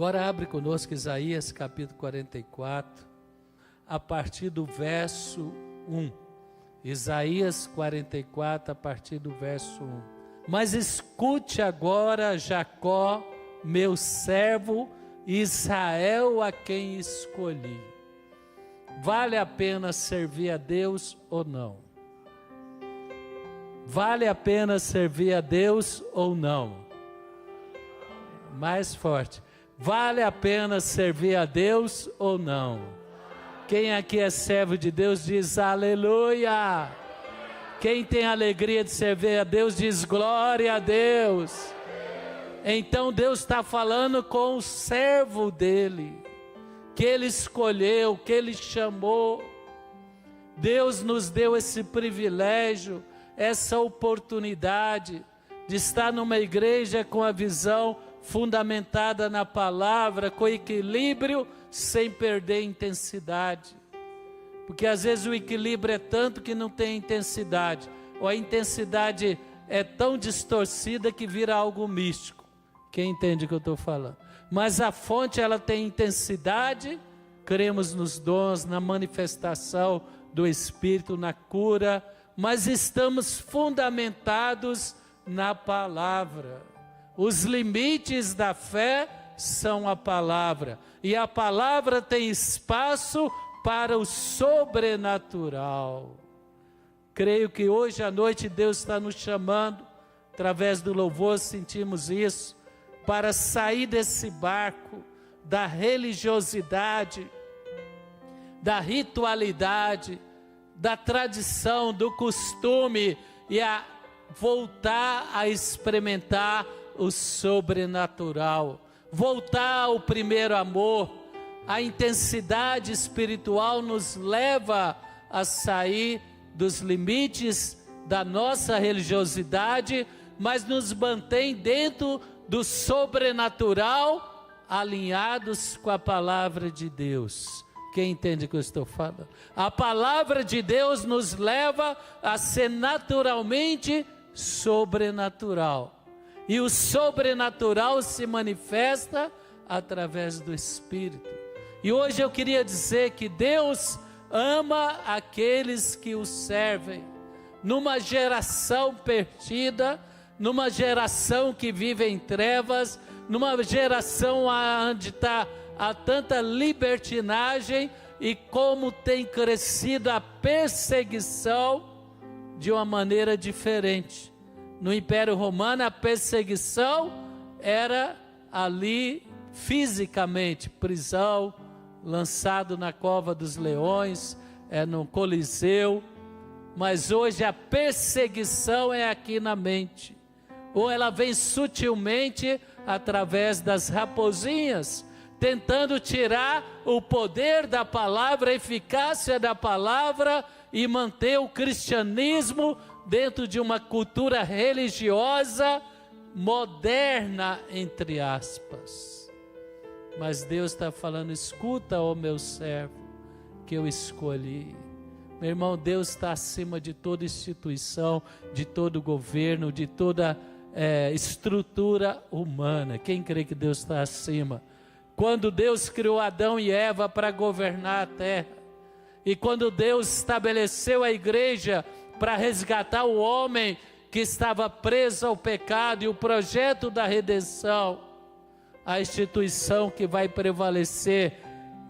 Agora abre conosco Isaías capítulo 44, a partir do verso 1. Isaías 44, a partir do verso 1. Mas escute agora, Jacó, meu servo, Israel, a quem escolhi. Vale a pena servir a Deus ou não? Vale a pena servir a Deus ou não? Mais forte. Vale a pena servir a Deus ou não? Quem aqui é servo de Deus diz aleluia. Quem tem alegria de servir a Deus diz glória a Deus. Então Deus está falando com o servo dele, que ele escolheu, que ele chamou. Deus nos deu esse privilégio, essa oportunidade de estar numa igreja com a visão fundamentada na palavra, com equilíbrio, sem perder intensidade. Porque às vezes o equilíbrio é tanto que não tem intensidade, ou a intensidade é tão distorcida que vira algo místico. Quem entende o que eu estou falando? Mas a fonte, ela tem intensidade. Cremos nos dons, na manifestação do Espírito, na cura, mas estamos fundamentados na palavra. Os limites da fé são a palavra, e a palavra tem espaço para o sobrenatural. Creio que hoje à noite Deus está nos chamando, através do louvor sentimos isso, para sair desse barco da religiosidade, da ritualidade, da tradição, do costume, e a voltar a experimentar o sobrenatural, voltar ao primeiro amor. A intensidade espiritual nos leva a sair dos limites da nossa religiosidade, mas nos mantém dentro do sobrenatural, alinhados com a palavra de Deus. Quem entende o que eu estou falando? A palavra de Deus nos leva a ser naturalmente sobrenatural. E o sobrenatural se manifesta através do Espírito. E hoje eu queria dizer que Deus ama aqueles que o servem. Numa geração perdida, numa geração que vive em trevas, numa geração onde há tanta libertinagem, e como tem crescido a perseguição de uma maneira diferente. No Império Romano, a perseguição era ali fisicamente, prisão, lançado na cova dos leões, no Coliseu. Mas hoje a perseguição é aqui na mente, ou ela vem sutilmente através das raposinhas, tentando tirar o poder da palavra, a eficácia da palavra, e manter o cristianismo dentro de uma cultura religiosa moderna, entre aspas. Mas Deus está falando: escuta, ó meu servo, que eu escolhi. Meu irmão, Deus está acima de toda instituição, de todo governo, de toda estrutura humana. Quem crê que Deus está acima? Quando Deus criou Adão e Eva para governar a terra, e quando Deus estabeleceu a igreja para resgatar o homem que estava preso ao pecado, e o projeto da redenção, a instituição que vai prevalecer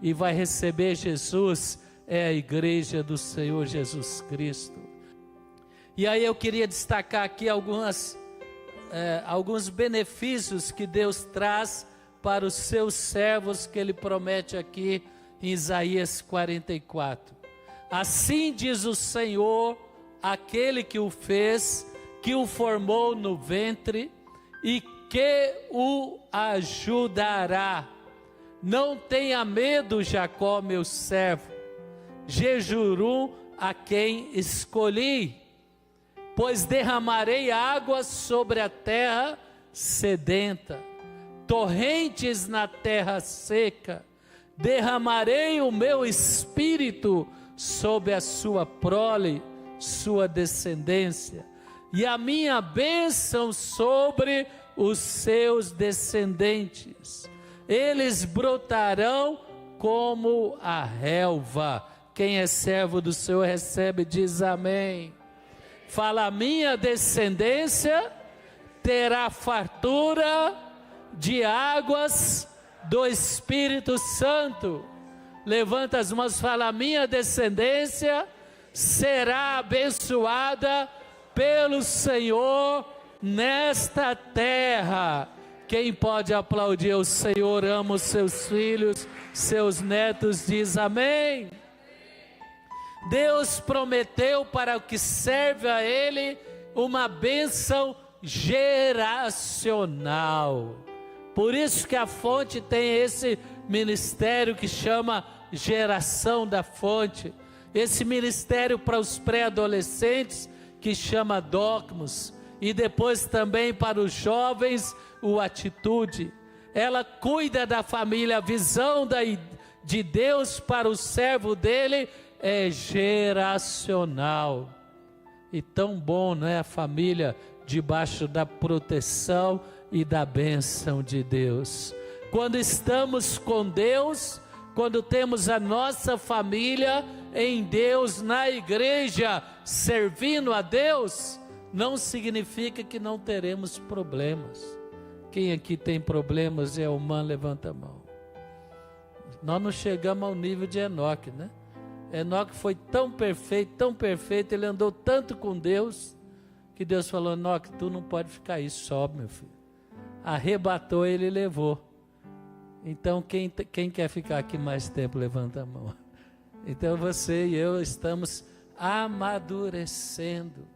e vai receber Jesus é a igreja do Senhor Jesus Cristo. E aí eu queria destacar aqui alguns benefícios que Deus traz para os seus servos, que Ele promete aqui em Isaías 44. Assim diz o Senhor, aquele que o fez, que o formou no ventre e que o ajudará. Não tenha medo, Jacó, meu servo, Jejurum, a quem escolhi, pois derramarei água sobre a terra sedenta, torrentes na terra seca. Derramarei o meu espírito sobre a sua prole, sua descendência, e a minha bênção sobre os seus descendentes. eles brotarão como a relva. Quem é servo do Senhor recebe, diz amém. Fala, a minha descendência terá fartura de águas do Espírito Santo. Levanta as mãos e fala, a minha descendência será abençoada pelo Senhor nesta terra. Quem pode aplaudir o Senhor? Ama os seus filhos, seus netos, diz amém. Deus prometeu para o que serve a Ele uma bênção geracional. Por isso que a fonte tem esse ministério que chama Geração da Fonte. Esse ministério para os pré-adolescentes que chama Docmos. E depois também para os jovens, o Atitude. Ela cuida da família, a visão de Deus para o servo dele é geracional. E tão bom, não é, a família debaixo da proteção e da bênção de Deus. Quando estamos com Deus, quando temos a nossa família em Deus, na igreja, servindo a Deus, não significa que não teremos problemas. Quem aqui tem problemas é humano, levanta a mão. Nós não chegamos ao nível de Enoque, né? Enoque foi tão perfeito, ele andou tanto com Deus, que Deus falou, Enoque, tu não pode ficar aí, sobe, meu filho. Arrebatou ele e levou. Então quem quer ficar aqui mais tempo, levanta a mão. Então você e eu estamos amadurecendo,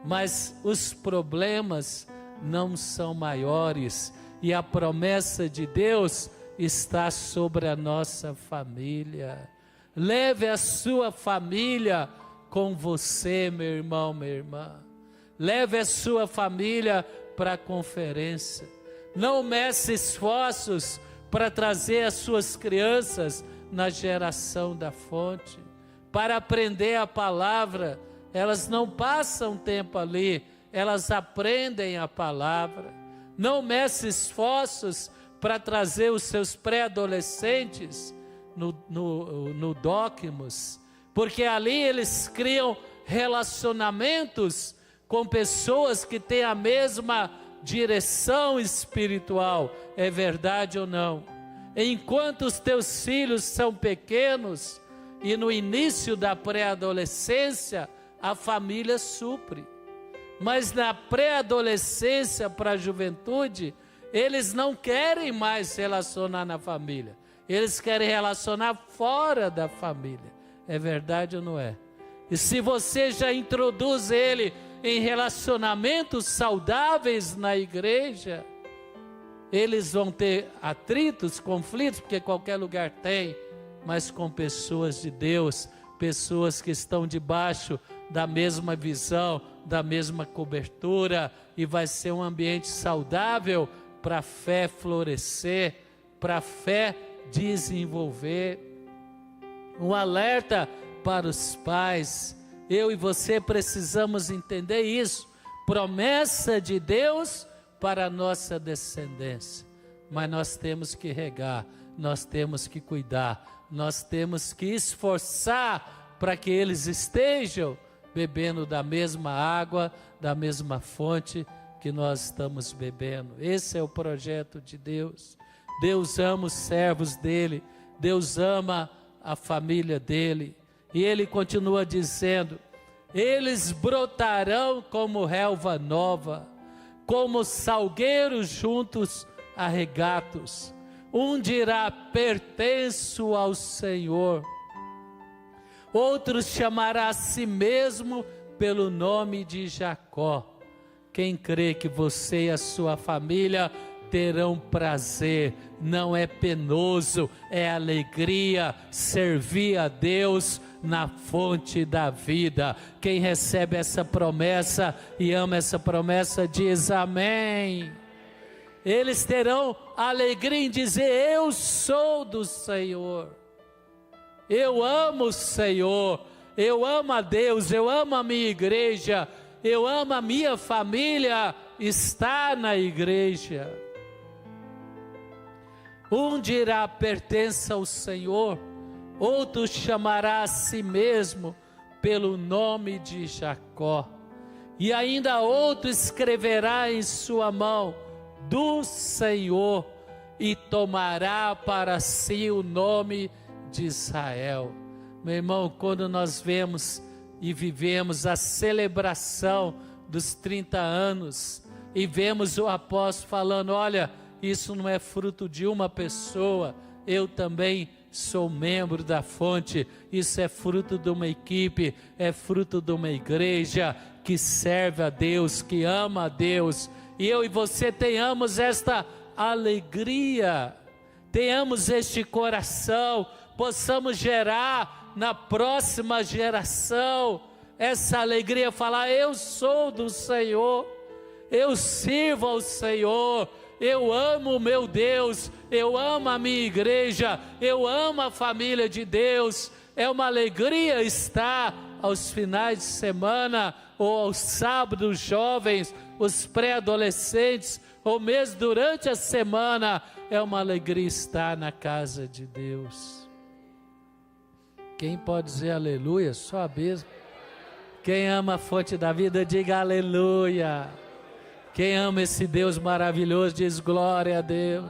mas os problemas não são maiores, e a promessa de Deus está sobre a nossa família. Leve a sua família com você, meu irmão, minha irmã. Leve a sua família para a conferência. Não meça esforços para trazer as suas crianças na Geração da Fonte, para aprender a palavra. Elas não passam tempo ali, elas aprendem a palavra. Não meça esforços para trazer os seus pré-adolescentes no Docmos, porque ali eles criam relacionamentos com pessoas que têm a mesma direção espiritual. É verdade ou não? Enquanto os teus filhos são pequenos e no início da pré-adolescência, a família supre. Mas na pré-adolescência para a juventude, eles não querem mais se relacionar na família. Eles querem relacionar fora da família. É verdade ou não é? E se você já introduz ele em relacionamentos saudáveis na igreja, eles vão ter atritos, conflitos, porque qualquer lugar tem, mas com pessoas de Deus, pessoas que estão debaixo da mesma visão, da mesma cobertura, e vai ser um ambiente saudável para a fé florescer, para a fé desenvolver. Um alerta para os pais: eu e você precisamos entender isso. Promessa de Deus para a nossa descendência, mas nós temos que regar, nós temos que cuidar, nós temos que esforçar para que eles estejam bebendo da mesma água, da mesma fonte que nós estamos bebendo. Esse é o projeto de Deus. Deus ama os servos dele, Deus ama a família dele, e ele continua dizendo: eles brotarão como relva nova, como salgueiros juntos a regatos. Um dirá: pertenço ao Senhor. Outro chamará a si mesmo pelo nome de Jacó. Quem crê que você e a sua família terão prazer, não é penoso, é alegria servir a Deus na fonte da vida. Quem recebe essa promessa e ama essa promessa diz amém. Eles terão alegria em dizer: eu sou do Senhor, eu amo o Senhor, eu amo a Deus, eu amo a minha igreja, eu amo a minha família, está na igreja. Um dirá: pertence ao Senhor. Outro chamará a si mesmo pelo nome de Jacó. E ainda outro escreverá em sua mão: do Senhor, e tomará para si o nome de Israel. Meu irmão, quando nós vemos e vivemos a celebração dos 30 anos, e vemos o apóstolo falando: olha, isso não é fruto de uma pessoa, eu também sou membro da fonte, isso é fruto de uma equipe, é fruto de uma igreja que serve a Deus, que ama a Deus, e eu e você tenhamos esta alegria, tenhamos este coração, possamos gerar na próxima geração essa alegria, falar: eu sou do Senhor, eu sirvo ao Senhor, eu amo o meu Deus, eu amo a minha igreja, eu amo a família de Deus. É uma alegria estar aos finais de semana ou aos sábados jovens, os pré-adolescentes, ou mesmo durante a semana. É uma alegria estar na casa de Deus. Quem pode dizer aleluia? Só a mesma. Quem ama a fonte da vida, diga aleluia. Quem ama esse Deus maravilhoso, diz glória a Deus.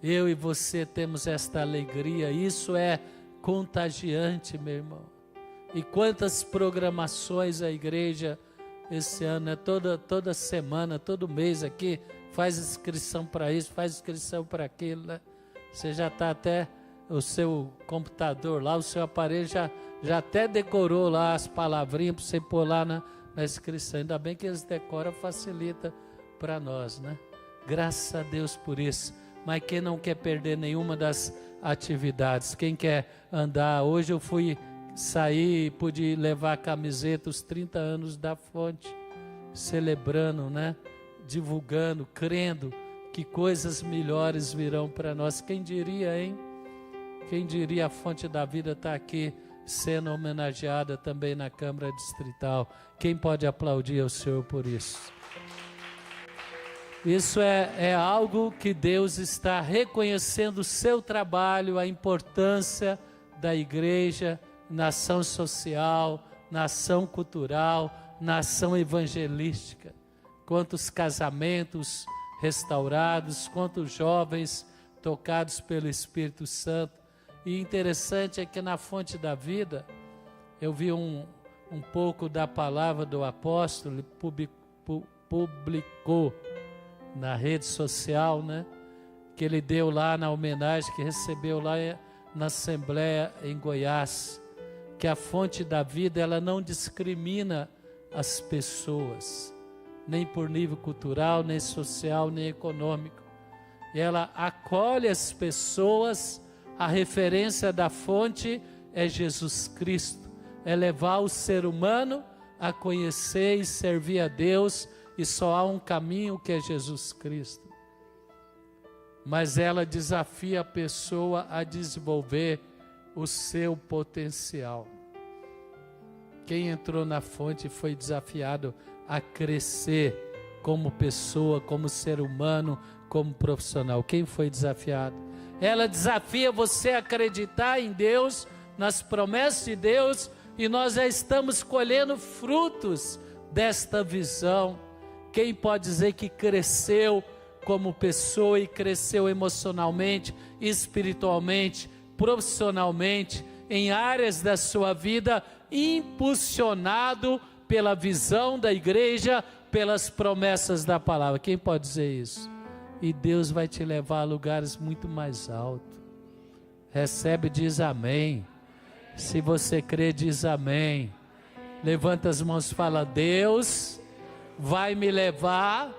Eu e você temos esta alegria, isso é contagiante, meu irmão. E quantas programações a igreja esse ano, né? Toda semana, todo mês aqui, faz inscrição para isso, faz inscrição para aquilo, né? Você já está até, o seu computador lá, o seu aparelho já até decorou lá as palavrinhas para você pôr lá na inscrição. Ainda bem que eles decoram, facilita para nós, né? Graças a Deus por isso. Mas quem não quer perder nenhuma das atividades, quem quer andar, hoje eu fui sair e pude levar a camiseta, os 30 anos da fonte, celebrando, né? Divulgando, crendo que coisas melhores virão para nós. Quem diria, hein? Quem diria a fonte da vida está aqui sendo homenageada também na Câmara Distrital. Quem pode aplaudir ao Senhor por isso? Isso é algo que Deus está reconhecendo o seu trabalho, a importância da igreja na ação social, na ação cultural, na ação evangelística. Quantos casamentos restaurados, quantos jovens tocados pelo Espírito Santo. E interessante é que na fonte da vida, eu vi um pouco da palavra do apóstolo, publicou na rede social, né? Que ele deu lá na homenagem que recebeu lá na Assembleia em Goiás, que a fonte da vida, ela não discrimina as pessoas, nem por nível cultural, nem social, nem econômico. Ela acolhe as pessoas. A referência da fonte é Jesus Cristo, é levar o ser humano a conhecer e servir a Deus, e só há um caminho, que é Jesus Cristo. Mas ela desafia a pessoa a desenvolver o seu potencial. Quem entrou na fonte foi desafiado a crescer como pessoa, como ser humano, como profissional. Quem foi desafiado? Ela desafia você a acreditar em Deus, nas promessas de Deus, e nós já estamos colhendo frutos desta visão. Quem pode dizer que cresceu como pessoa e cresceu emocionalmente, espiritualmente, profissionalmente, em áreas da sua vida, impulsionado pela visão da igreja, pelas promessas da palavra? Quem pode dizer isso? E Deus vai te levar a lugares muito mais altos. Recebe, diz amém. Se você crê, diz amém. Levanta as mãos e fala: Deus vai me levar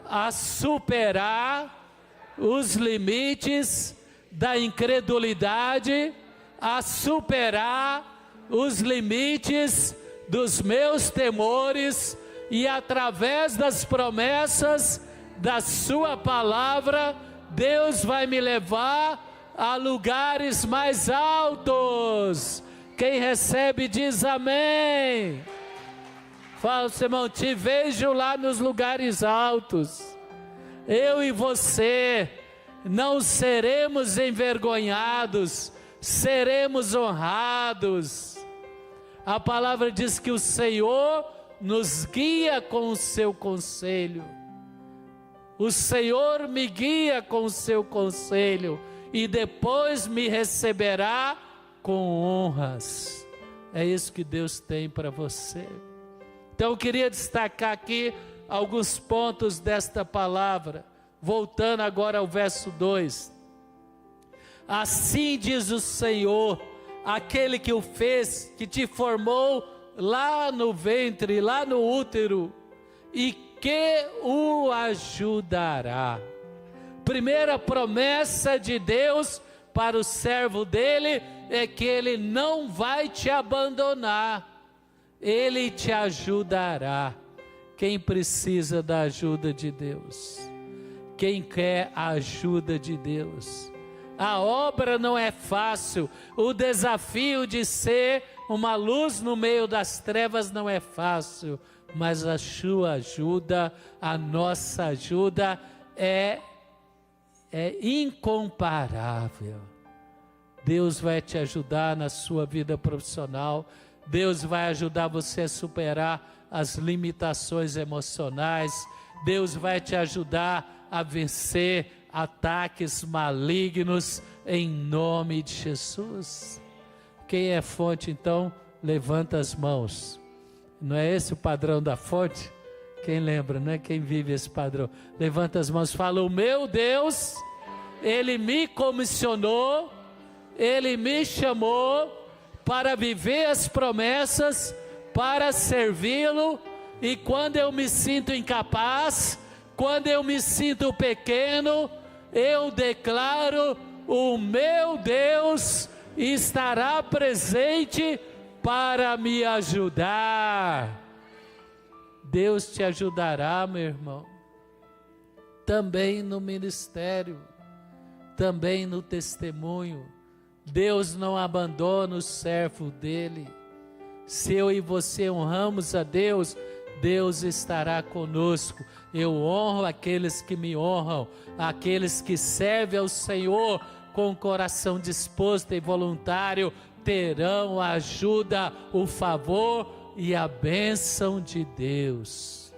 a superar os limites da incredulidade, a superar os limites dos meus temores, e através das promessas da sua palavra, Deus vai me levar a lugares mais altos. Quem recebe diz amém. Fala, seu irmão: te vejo lá nos lugares altos. Eu e você não seremos envergonhados, seremos honrados. A palavra diz que o Senhor nos guia com o seu conselho. O Senhor me guia com o seu conselho e depois me receberá com honras. É isso que Deus tem para você. Então eu queria destacar aqui alguns pontos desta palavra. Voltando agora ao verso 2. Assim diz o Senhor, aquele que o fez, que te formou lá no ventre, lá no útero, e que o ajudará. Primeira promessa de Deus para o servo dele é que ele não vai te abandonar, ele te ajudará. Quem precisa da ajuda de Deus? Quem quer a ajuda de Deus? A obra não é fácil, o desafio de ser uma luz no meio das trevas não é fácil, mas a sua ajuda, a nossa ajuda é incomparável. Deus vai te ajudar na sua vida profissional, Deus vai ajudar você a superar as limitações emocionais, Deus vai te ajudar a vencer ataques malignos em nome de Jesus. Quem é fonte, então, levanta as mãos. Não é esse o padrão da fonte? Quem lembra, não é? Quem vive esse padrão? Levanta as mãos, fala: o meu Deus, Ele me comissionou, Ele me chamou para viver as promessas, para servi-lo, e quando eu me sinto incapaz, quando eu me sinto pequeno, eu declaro: o meu Deus estará presente para me ajudar. Deus te ajudará, meu irmão, também no ministério, também no testemunho. Deus não abandona o servo dele. Se eu e você honramos a Deus, Deus estará conosco. Eu honro aqueles que me honram, aqueles que servem ao Senhor com o coração disposto e voluntário, terão a ajuda, o favor e a bênção de Deus.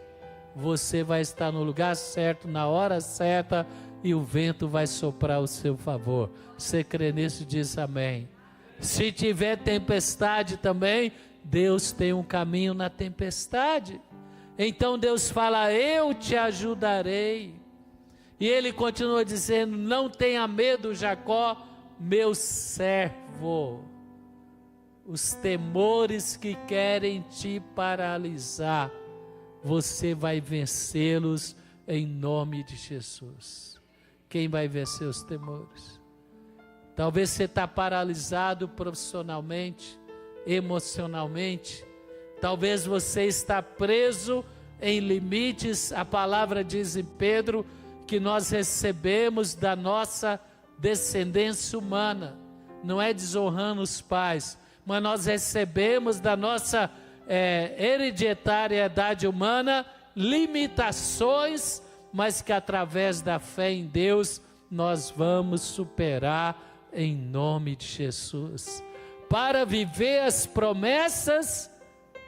Você vai estar no lugar certo, na hora certa, e o vento vai soprar ao seu favor. Você crê nisso? Diz amém. Se tiver tempestade também, Deus tem um caminho na tempestade. Então Deus fala: eu te ajudarei. E Ele continua dizendo: não tenha medo, Jacó, meu servo. Os temores que querem te paralisar, você vai vencê-los em nome de Jesus. Quem vai vencer os temores? Talvez você está paralisado profissionalmente, emocionalmente. Talvez você está preso em limites. A palavra diz em Pedro que nós recebemos da nossa descendência humana. Não é desonrando os pais, mas nós recebemos da nossa hereditariedade humana limitações, mas que através da fé em Deus nós vamos superar em nome de Jesus, para viver as promessas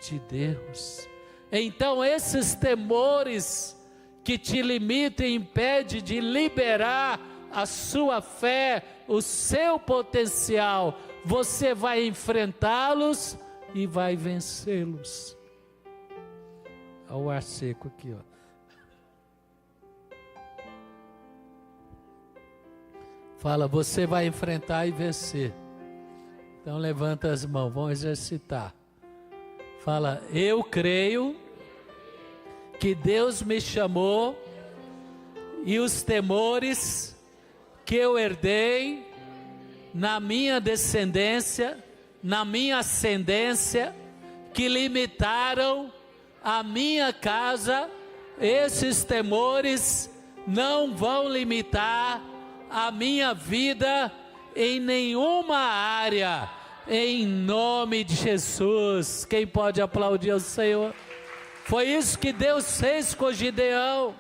de Deus. Então esses temores que te limitam e impedem de liberar a sua fé, o seu potencial, você vai enfrentá-los e vai vencê-los. Olha o ar seco aqui, ó. Fala: você vai enfrentar e vencer. Então levanta as mãos, vamos exercitar. Fala: eu creio que Deus me chamou e os temores que eu herdei na minha descendência, na minha ascendência, que limitaram a minha casa, esses temores não vão limitar a minha vida em nenhuma área, em nome de Jesus. Quem pode aplaudir ao Senhor? Foi isso que Deus fez com Gideão.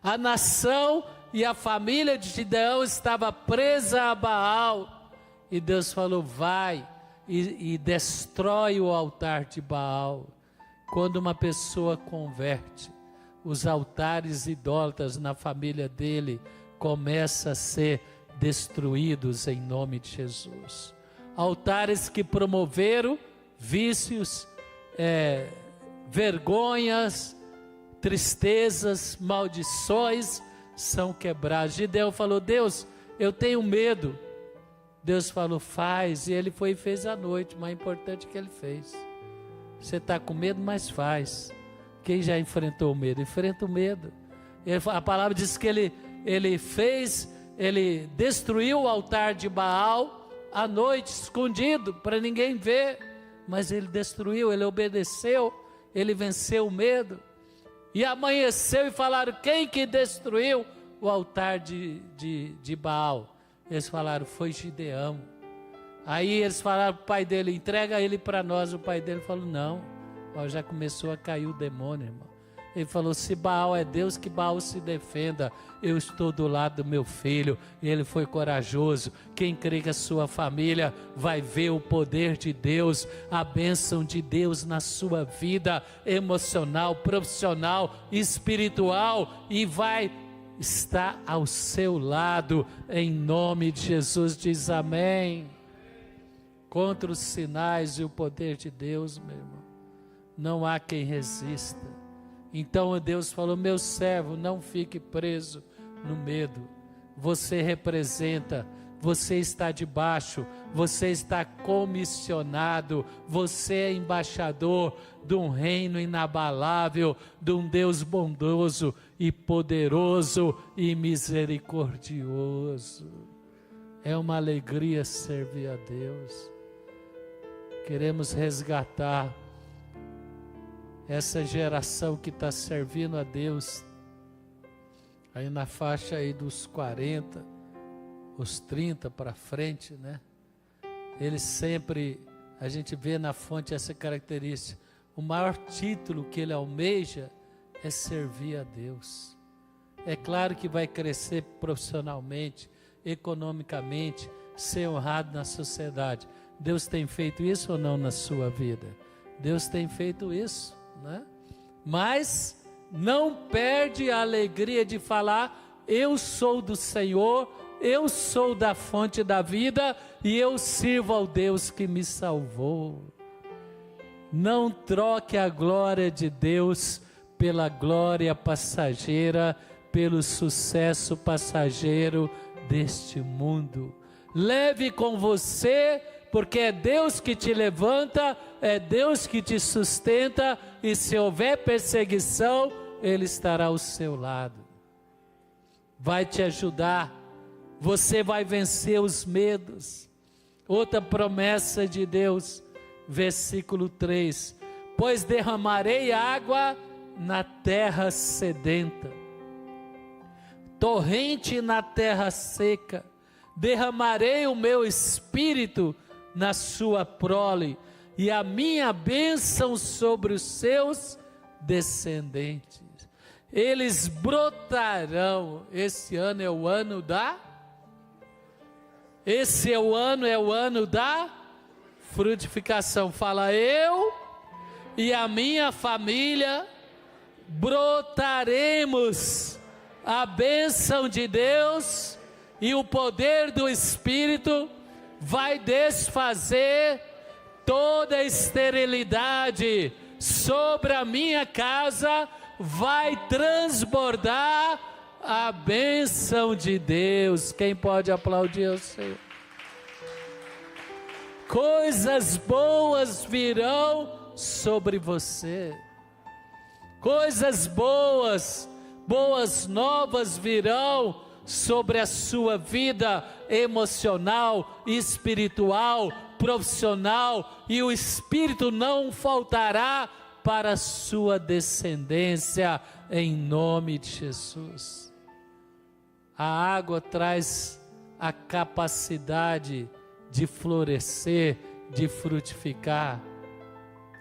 A nação e a família de Gideão estava presa a Baal. E Deus falou: vai e destrói o altar de Baal. Quando uma pessoa converte, os altares idólatras na família dele começam a ser destruídos em nome de Jesus. Altares que promoveram vícios, vergonhas, tristezas, maldições são quebrados. Gideão falou: Deus, eu tenho medo. Deus falou: faz. E ele foi e fez à noite, mas é importante que ele fez. Você está com medo, mas faz. Quem já enfrentou o medo? Enfrenta o medo. A palavra diz que ele destruiu o altar de Baal à noite, escondido, para ninguém ver. Mas ele destruiu, ele obedeceu, ele venceu o medo. E amanheceu e falaram: quem que destruiu o altar de Baal? Eles falaram: foi Gideão. Aí eles falaram para o pai dele: entrega ele para nós. O pai dele falou: não. Já começou a cair o demônio, irmão. Ele falou: se Baal é Deus, que Baal se defenda. Eu estou do lado do meu filho. Ele foi corajoso. Quem crê que a sua família vai ver o poder de Deus, a bênção de Deus na sua vida emocional, profissional, espiritual, e vai estar ao seu lado, em nome de Jesus. Diz amém. Contra os sinais e o poder de Deus, meu irmão, não há quem resista. Então Deus falou: meu servo, não fique preso no medo. Você representa, você está debaixo, você está comissionado, você é embaixador de um reino inabalável, de um Deus bondoso e poderoso e misericordioso. É uma alegria servir a Deus. Queremos resgatar essa geração que está servindo a Deus, aí na faixa aí dos 40, os 30 para frente, né? Eles sempre, a gente vê na fonte essa característica: o maior título que ele almeja é servir a Deus. É claro que vai crescer profissionalmente, economicamente, ser honrado na sociedade. Deus tem feito isso ou não na sua vida? Deus tem feito isso, né? Mas não perde a alegria de falar: eu sou do Senhor, eu sou da fonte da vida e eu sirvo ao Deus que me salvou. Não troque a glória de Deus pela glória passageira, pelo sucesso passageiro deste mundo. Leve com você, porque é Deus que te levanta, é Deus que te sustenta, e se houver perseguição, Ele estará ao seu lado, vai te ajudar, você vai vencer os medos. Outra promessa de Deus, versículo 3: pois derramarei água na terra sedenta, torrente na terra seca, derramarei o meu espírito na sua prole, e a minha bênção sobre os seus descendentes. Eles brotarão. Esse ano é o ano da frutificação. Fala: eu e a minha família brotaremos a bênção de Deus, e o poder do Espírito vai desfazer toda a esterilidade sobre a minha casa, vai transbordar a bênção de Deus. Quem pode aplaudir ao Senhor? Coisas boas virão sobre você, coisas boas, boas novas virão sobre a sua vida emocional, espiritual, profissional, e o Espírito não faltará para a sua descendência, em nome de Jesus. A água traz a capacidade de florescer, de frutificar.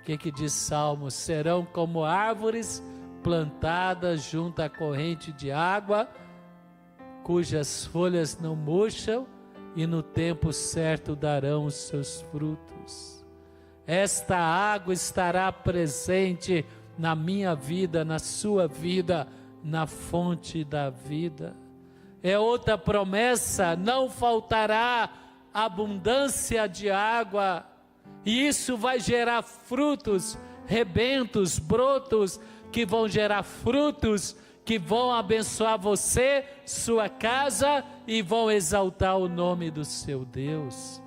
O que diz Salmo? Serão como árvores plantadas junto à corrente de água, cujas folhas não murcham e no tempo certo darão os seus frutos. Esta água estará presente na minha vida, na sua vida, na fonte da vida. É outra promessa: não faltará abundância de água, e isso vai gerar frutos, rebentos, brotos, que vão gerar frutos, que vão abençoar você, sua casa, e vão exaltar o nome do seu Deus.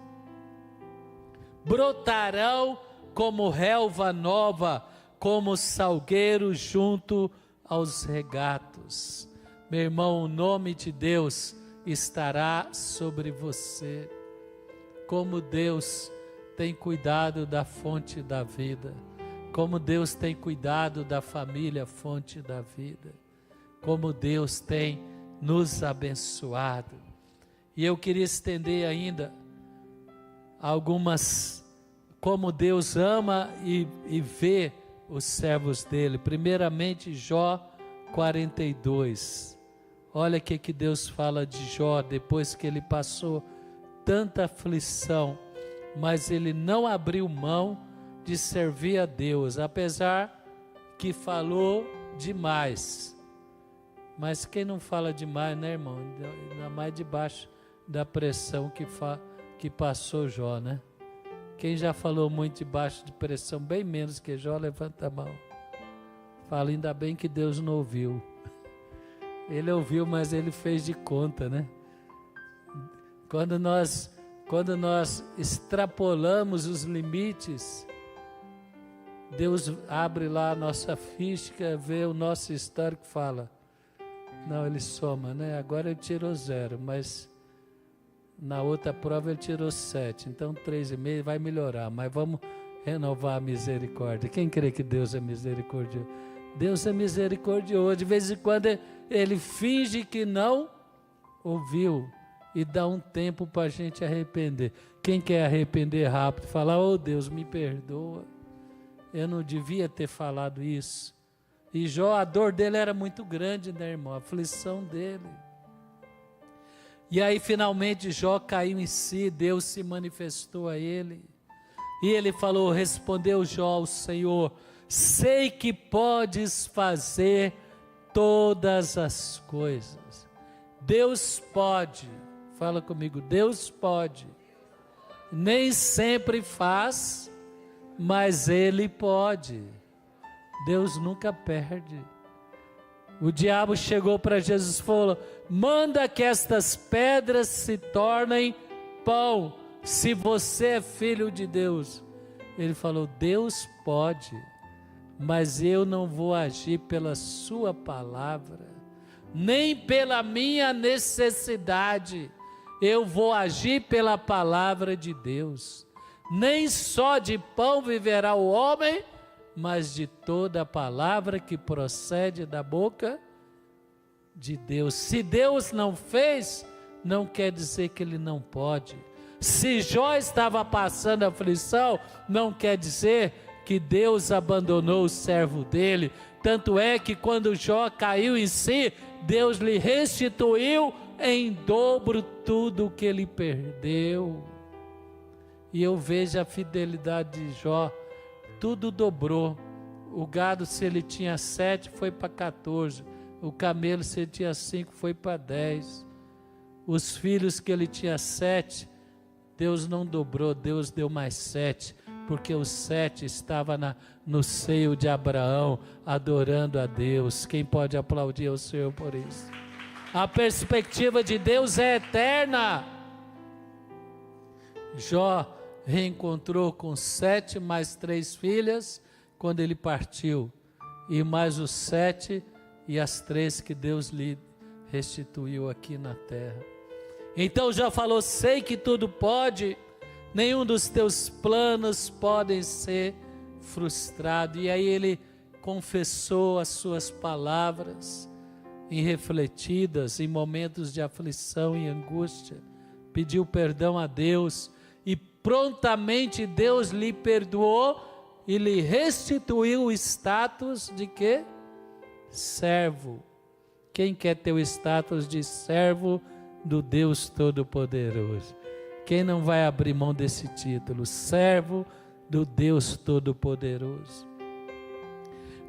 Brotarão como relva nova, como salgueiro junto aos regatos. Meu irmão, o nome de Deus estará sobre você. Como Deus tem cuidado da fonte da vida, como Deus tem cuidado da família, fonte da vida, como Deus tem nos abençoado. E eu queria estender ainda algumas, como Deus ama e vê os servos dele. Primeiramente, Jó 42. Olha o que Deus fala de Jó, depois que ele passou tanta aflição, mas ele não abriu mão de servir a Deus, apesar que falou demais. Mas quem não fala demais, né, irmão? Ainda mais debaixo da pressão que passou Jó, né? Quem já falou muito debaixo de pressão, bem menos que Jó, levanta a mão. Fala, ainda bem que Deus não ouviu. Ele ouviu, mas ele fez de conta, né? Quando nós extrapolamos os limites, Deus abre lá a nossa ficha, vê o nosso histórico e fala, não, ele soma, né? Agora ele tirou 0, mas na outra prova ele tirou 7, então 3,5 vai melhorar, mas vamos renovar a misericórdia. Quem crê que Deus é misericordioso? Deus é misericordioso. De vez em quando ele finge que não ouviu e dá um tempo para a gente arrepender. Quem quer arrepender rápido, falar, oh Deus, me perdoa, eu não devia ter falado isso. E Jó, a dor dele era muito grande, né, irmão? A aflição dele. E aí finalmente Jó caiu em si, Deus se manifestou a ele. E ele falou, respondeu Jó ao Senhor, sei que podes fazer todas as coisas. Deus pode, fala comigo, Deus pode. Nem sempre faz, mas Ele pode. Deus nunca perde. O diabo chegou para Jesus e falou, manda que estas pedras se tornem pão, se você é filho de Deus. Ele falou, Deus pode, mas eu não vou agir pela sua palavra, nem pela minha necessidade, eu vou agir pela palavra de Deus. Nem só de pão viverá o homem, mas de toda a palavra que procede da boca de Deus. Se Deus não fez, não quer dizer que Ele não pode. Se Jó estava passando aflição, não quer dizer que Deus abandonou o servo dele. Tanto é que quando Jó caiu em si, Deus lhe restituiu em dobro tudo o que ele perdeu. E eu vejo a fidelidade de Jó, tudo dobrou. O gado, se ele tinha 7, foi para 14. O camelo, se ele tinha 5, foi para 10. Os filhos que ele tinha 7, Deus não dobrou, Deus deu mais 7, porque o 7 estava no seio de Abraão, adorando a Deus. Quem pode aplaudir ao Senhor por isso? A perspectiva de Deus é eterna. Jó reencontrou com 7 mais 3 filhas, quando ele partiu, e mais os 7 e as 3 que Deus lhe restituiu aqui na terra. Então já falou, sei que tudo pode, nenhum dos teus planos podem ser frustrado. E aí ele confessou as suas palavras irrefletidas em momentos de aflição e angústia, pediu perdão a Deus e prontamente Deus lhe perdoou e lhe restituiu o status de quê? Servo. Quem quer ter o status de servo do Deus Todo-Poderoso? Quem não vai abrir mão desse título? Servo do Deus Todo-Poderoso.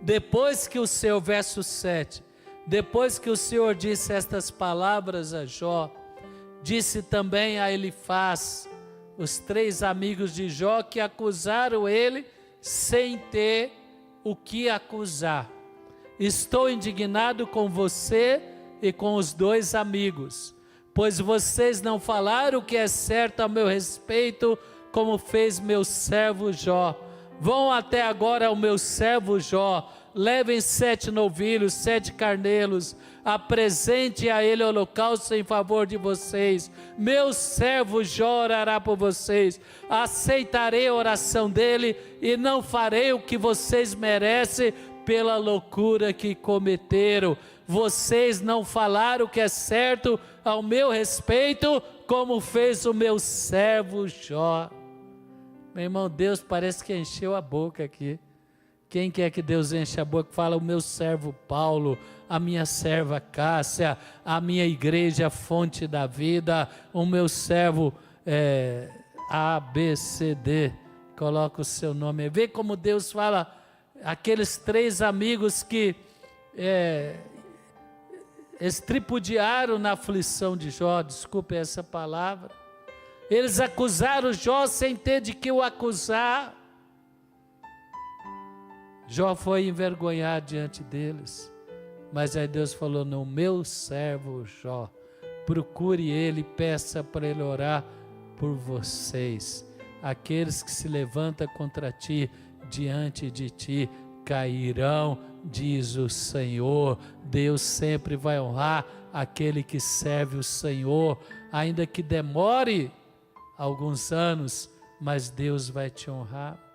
Depois que o Senhor, verso 7, depois que o Senhor disse estas palavras a Jó, disse também a Elifaz, os 3 amigos de Jó que acusaram ele sem ter o que acusar. Estou indignado com você e com os 2 amigos, pois vocês não falaram o que é certo a meu respeito, como fez meu servo Jó. Vão até agora ao meu servo Jó, levem 7 novilhos, 7 carneiros, apresente a ele holocausto em favor de vocês. Meu servo Jó orará por vocês, aceitarei a oração dele e não farei o que vocês merecem pela loucura que cometeram. Vocês não falaram o que é certo ao meu respeito, como fez o meu servo Jó. Meu irmão, Deus parece que encheu a boca aqui. Quem quer que Deus enche a boca? Fala o meu servo Paulo, a minha serva Cássia, a minha igreja Fonte da Vida, o meu servo ABCD. Coloca o seu nome. Vê como Deus fala, aqueles 3 amigos que estripudiaram na aflição de Jó, desculpe essa palavra. Eles acusaram Jó sem ter de que o acusar. Jó foi envergonhado diante deles, mas aí Deus falou, no meu servo Jó, procure ele, peça para ele orar por vocês. Aqueles que se levantam contra ti, diante de ti, cairão, diz o Senhor. Deus sempre vai honrar aquele que serve o Senhor, ainda que demore alguns anos, mas Deus vai te honrar.